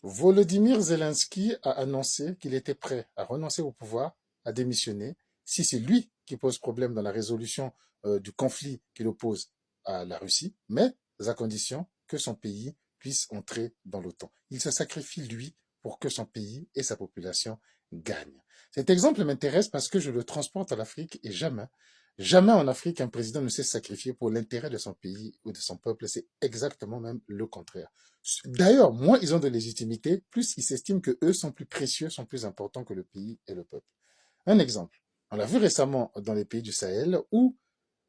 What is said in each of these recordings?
Volodymyr Zelensky a annoncé qu'il était prêt à renoncer au pouvoir, à démissionner, si c'est lui qui pose problème dans la résolution du conflit qu'il oppose à la Russie, mais à condition que son pays puisse entrer dans l'OTAN. Il se sacrifie, lui, pour que son pays et sa population gagnent. Cet exemple m'intéresse parce que je le transporte à l'Afrique et jamais, jamais en Afrique, un président ne s'est sacrifié pour l'intérêt de son pays ou de son peuple. C'est exactement même le contraire. D'ailleurs, moins ils ont de légitimité, plus ils s'estiment que eux sont plus précieux, sont plus importants que le pays et le peuple. Un exemple, on l'a vu récemment dans les pays du Sahel où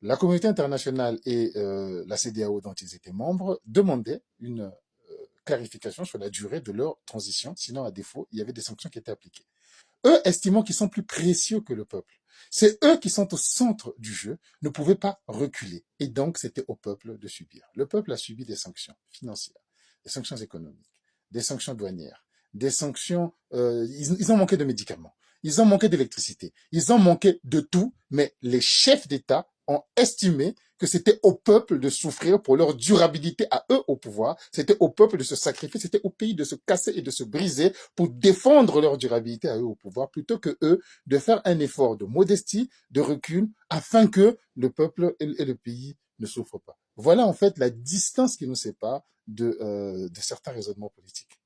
la communauté internationale et la CEDEAO dont ils étaient membres demandaient une clarification sur la durée de leur transition, sinon à défaut, il y avait des sanctions qui étaient appliquées. Eux, estimant qu'ils sont plus précieux que le peuple, c'est eux qui sont au centre du jeu, ne pouvaient pas reculer. Et donc, c'était au peuple de subir. Le peuple a subi des sanctions financières, des sanctions économiques, des sanctions douanières, des sanctions... ils ont manqué de médicaments, ils ont manqué d'électricité, ils ont manqué de tout, mais les chefs d'État ont estimé que c'était au peuple de souffrir pour leur durabilité à eux au pouvoir, c'était au peuple de se sacrifier, c'était au pays de se casser et de se briser pour défendre leur durabilité à eux au pouvoir, plutôt que eux de faire un effort de modestie, de recul, afin que le peuple et le pays ne souffrent pas. Voilà en fait la distance qui nous sépare de certains raisonnements politiques.